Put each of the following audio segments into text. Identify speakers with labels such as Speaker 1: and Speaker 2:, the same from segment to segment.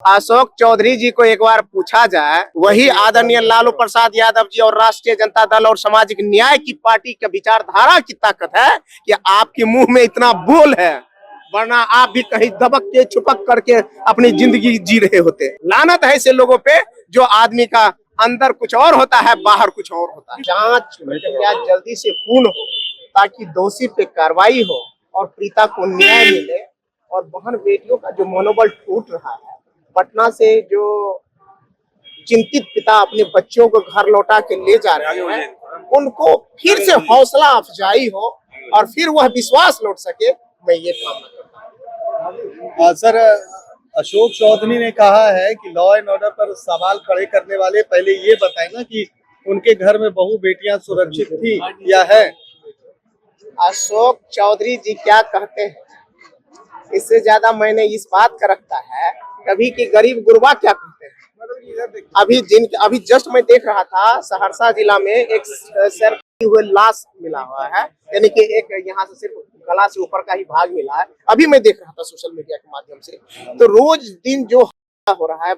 Speaker 1: अशोक चौधरी जी को एक बार पूछा जाए, वही आदरणीय लालू प्रसाद यादव जी और राष्ट्रीय जनता दल और सामाजिक न्याय की पार्टी की विचारधारा की ताकत है कि आपके मुंह में इतना बोल है, वरना आप भी कहीं दबक के छुपक करके अपनी जिंदगी जी रहे होते। लानत है ऐसे लोगों पे जो आदमी का अंदर कुछ और होता है, बाहर कुछ और होता है। जांच प्रक्रिया जल्दी से पूर्ण हो ताकि दोषी पे कार्रवाई हो और पीड़िता को न्याय मिले और बहन बेटियों का जो मनोबल टूट रहा है, पटना से जो चिंतित पिता अपने बच्चों को घर लौटा के ले जा रहे हैं, उनको फिर से हौसला अफजाई हो और फिर वह विश्वास लौट सके, मैं ये कामना करता हूँ।
Speaker 2: सर, अशोक चौधरी ने कहा है कि लॉ एंड ऑर्डर पर सवाल खड़े करने वाले पहले ये बताएं ना कि उनके घर में बहू बेटियां सुरक्षित थी या है।
Speaker 1: अशोक चौधरी जी क्या कहते हैं, इससे ज्यादा मैंने इस बात का रखता है कभी कि गरीब गुरबा क्या कहते हैं। अभी जस्ट मैं देख रहा था, सहरसा जिला में एक सर हुए लाश मिला हुआ है, यानी कि एक यहाँ से सिर्फ गला से ऊपर का ही भाग मिला है। अभी मैं देख रहा था सोशल मीडिया के माध्यम से। तो रोज दिन जो हो रहा है,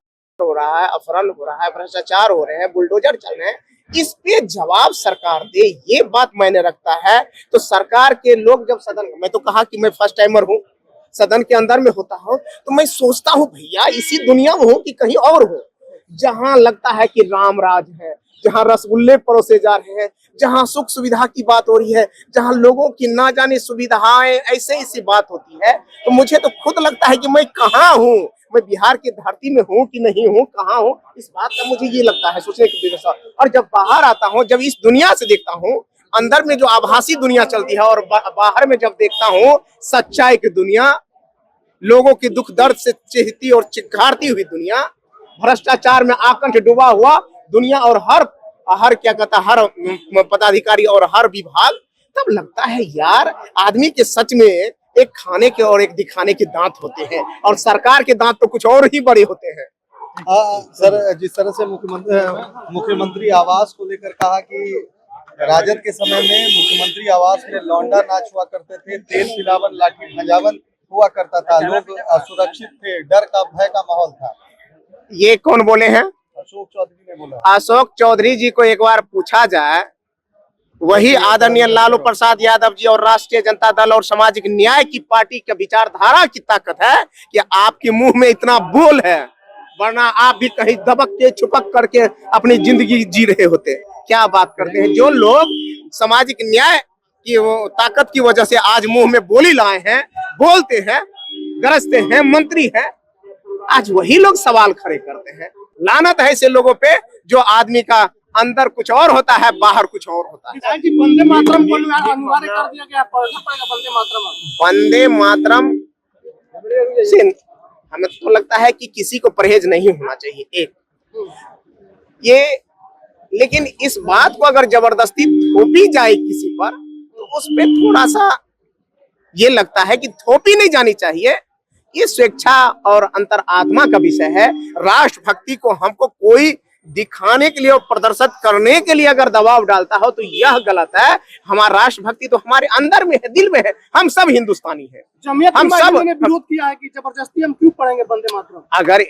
Speaker 1: अपहरण हो रहा है, भ्रष्टाचार हो रहे हैं, बुलडोजर चल रहे हैं, इस पे जवाब सरकार दे, ये बात मायने रखता है। तो सरकार के लोग जब सदन, मैं तो कहा कि मैं फर्स्ट टाइमर हूँ, सदन के अंदर में होता हूँ, तो मैं सोचता हूँ भैया इसी दुनिया में हूँ कि कहीं और हो, जहाँ लगता है कि राम राज है, जहाँ रसगुल्ले परोसे जा रहे हैं, जहाँ सुख सुविधा की बात हो रही है, जहाँ लोगों की ना जाने सुविधाएं ऐसे ऐसी बात होती है, तो मुझे तो खुद लगता है कि मैं कहाँ हूँ, मैं बिहार की धरती में हूँ कि नहीं हूँ, कहाँ हूँ, इस बात का मुझे ये लगता है सोचने की विवशा। और जब बाहर आता हूँ, जब इस दुनिया से देखता हूँ, अंदर में जो आभासी दुनिया चलती है और बाहर में जब देखता हूँ सच्चाई की दुनिया, लोगों की दुख दर्द से चहती और चिघाड़ती हुई दुनिया, भ्रष्टाचार में आकंठ डूबा हुआ दुनिया, और हर क्या कहता, हर पदाधिकारी और हर विभाग, तब लगता है यार आदमी के सच में एक खाने के और एक दिखाने के दांत होते हैं, और सरकार के दांत तो कुछ और ही बड़े होते हैं।
Speaker 2: सर, जिस तरह से मुख्यमंत्री आवास को लेकर कहा कि राजद के समय में मुख्यमंत्री आवास में लौंडा नाच हुआ करते थे, तेल पिलावन लाठी भंजावन हुआ करता था, लोग असुरक्षित थे, डर का भय का माहौल था।
Speaker 1: ये कौन बोले हैं?
Speaker 2: अशोक चौधरी ने बोला।
Speaker 1: अशोक चौधरी जी को एक बार पूछा जाए, वही आदरणीय लालू प्रसाद यादव जी और राष्ट्रीय जनता दल और सामाजिक न्याय की पार्टी की विचारधारा की ताकत है कि आपके मुंह में इतना बोल है, वरना आप भी कहीं दबक के छुपक करके अपनी जिंदगी जी रहे होते। क्या बात करते हैं जो लोग सामाजिक न्याय की ताकत की वजह से आज मुंह में बोली लाए हैं, बोलते हैं, गरजते हैं, मंत्री हैं, आज वही लोग सवाल खड़े करते हैं। लानत है ऐसे लोगों पे जो आदमी का अंदर कुछ और होता है, बाहर कुछ और होता है।
Speaker 3: वंदे मातरम को अनिवार्य कर दिया गया, पढ़ना पड़ेगा वंदे मातरम।
Speaker 1: वंदे मातरम से हमें तो लगता है कि किसी को परहेज नहीं होना चाहिए, एक ये, लेकिन इस बात को अगर जबरदस्ती थोपी जाए किसी पर, तो उस पे थोड़ा सा ये लगता है कि थोपी नहीं जानी चाहिए। ये स्वेच्छा और अंतर आत्मा का विषय है। राष्ट्रभक्ति को हमको कोई दिखाने के लिए और प्रदर्शित करने के लिए अगर दबाव डालता हो तो यह गलत है। हमारा राष्ट्रभक्ति तो हमारे अंदर में है, दिल में है, हम सब हिंदुस्तानी हैं।
Speaker 3: हम सब ने विरोध किया है कि जबरदस्ती हम क्यों पढ़ेंगे वंदे मातरम।
Speaker 1: अगर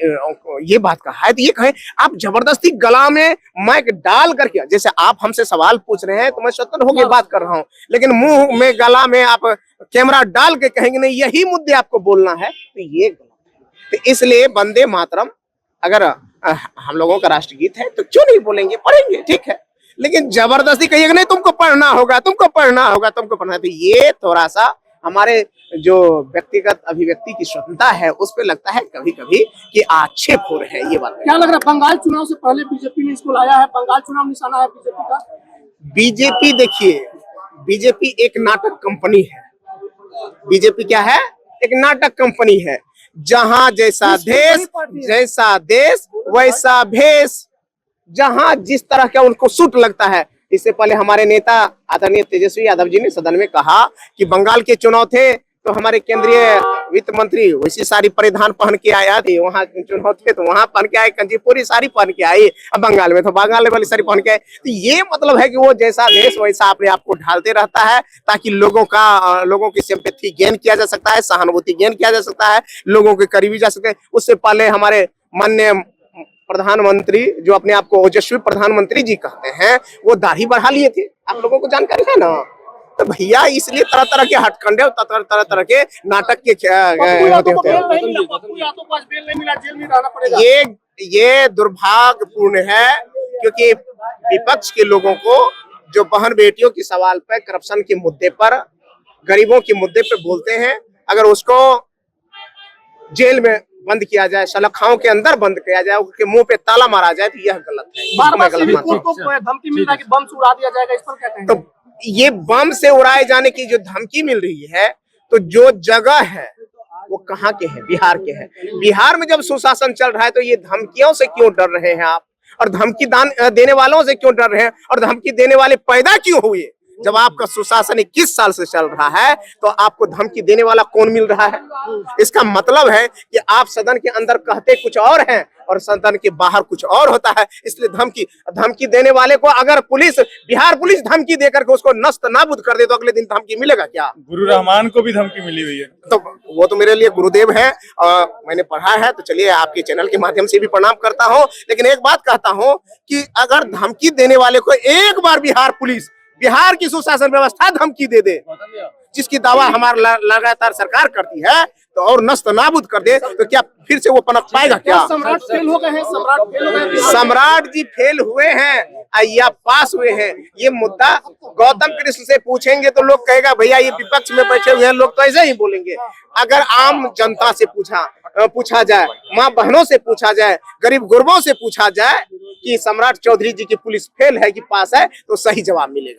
Speaker 1: ये बात कहा है तो ये कहें आप जबरदस्ती गला में माइक डाल करके, जैसे आप हमसे सवाल पूछ रहे हैं तो मैं स्वतंत्र होकर बात कर रहा हूँ, लेकिन मुंह में गला में आप कैमरा डाल के कहेंगे नहीं यही मुद्दे आपको बोलना है, तो ये गलत है। तो इसलिए वंदे मातरम अगर हम लोगों का राष्ट्रगीत है तो क्यों नहीं बोलेंगे, पढ़ेंगे, ठीक है, लेकिन जबरदस्ती कहिएगा नहीं तुमको पढ़ना होगा, तुमको पढ़ना होगा, तुमको पढ़ना है, तो ये थोड़ा सा हमारे जो व्यक्तिगत अभिव्यक्ति की स्वतंत्रता है उस पे लगता है कभी कभी कि आक्षेप हो रहे हैं। ये बात
Speaker 3: क्या लग रहा है, बंगाल चुनाव से पहले बीजेपी ने इसको लाया है, बंगाल चुनाव निशाना है बीजेपी का।
Speaker 1: बीजेपी देखिए, बीजेपी एक नाटक कंपनी है। बीजेपी क्या है? एक नाटक कंपनी है, जहां जैसा देश वैसा भेष, जहां जिस तरह का उनको सूट लगता है। इससे पहले हमारे नेता आदरणीय तेजस्वी यादव जी ने सदन में कहा कि बंगाल के चुनाव थे तो हमारे केंद्रीय वित्त मंत्री वैसी साड़ी परिधान पहन के आया थे, वहां चुनाव थे तो वहां पहन के आए, कंजीपुरी साड़ी पहन के आई, अब बंगाल में तो बंगाल वाली साड़ी पहन के आए। तो ये मतलब है कि वो जैसा देश वैसा अपने आप को ढालते रहता है, ताकि लोगों की सिंपैथी गेन किया जा सकता है, सहानुभूति गेन किया जा सकता है, लोगों के करीबी जा सकते हैं। उससे पहले हमारे माननीय प्रधानमंत्री, जो अपने आप को ओजस्वी प्रधानमंत्री जी कहते हैं, वो दाढ़ी बढ़ा लिए थे। आप लोगों को जानकारी है ना। तो भैया इसलिए तरह तरह के हटकंडे और तरह तरह के नाटक के होते हैं। ये दुर्भाग्यपूर्ण है, क्योंकि विपक्ष के लोगों को जो बहन बेटियों के सवाल पर, करप्शन के मुद्दे पर, गरीबों के मुद्दे पर बोलते हैं, अगर उसको जेल में बंद किया जाए, सलाखाओं के अंदर बंद किया जाए, उसके मुंह पे ताला मारा जाए, तो यह गलत है।
Speaker 3: धमकी मिल रहा है कि बम से उड़ा दिया जाएगा, इस पर क्या कहेंगे?
Speaker 1: तो ये बम से उड़ाए जाने की जो धमकी मिल रही है, तो जो जगह है वो कहाँ के है? बिहार के है। बिहार में जब सुशासन चल रहा है, तो ये धमकियों से क्यों डर रहे हैं आप? और धमकी देने वालों से क्यों डर रहे हैं? और धमकी देने वाले पैदा क्यों हुए? जब आपका सुशासन 21 साल से चल रहा है, तो आपको धमकी देने वाला कौन मिल रहा है? इसका मतलब है कि आप सदन के अंदर कहते कुछ और हैं और सदन के बाहर कुछ और होता है। इसलिए धमकी देने वाले को अगर बिहार पुलिस धमकी देकर के उसको नष्ट नाबूद कर दे, तो अगले दिन धमकी मिलेगा क्या?
Speaker 4: गुरु रहमान को भी धमकी मिली हुई है।
Speaker 1: तो वो तो मेरे लिए गुरुदेव है, मैंने पढ़ा है, तो चलिए आपके चैनल के माध्यम से भी प्रणाम करता हूँ। लेकिन एक बात कहता हूँ कि अगर धमकी देने वाले को एक बार बिहार की सुशासन व्यवस्था धमकी दे दे, जिसकी दावा हमारा लगातार सरकार करती है, तो और नष्ट नाबूद कर दे, तो क्या फिर से वो पनप पाएगा क्या?
Speaker 3: सम्राट फेल हो गए हैं,
Speaker 1: सम्राट जी फेल हुए हैं या पास हुए हैं, ये मुद्दा गौतम कृष्ण से पूछेंगे तो लोग कहेगा भैया ये विपक्ष में बैठे हुए हैं लोग तो ऐसे ही बोलेंगे। अगर आम जनता से पूछा जाए, माँ बहनों से पूछा जाए, गरीब गुरबों से पूछा जाए कि सम्राट चौधरी जी की पुलिस फेल है कि पास है, तो सही जवाब मिलेगा।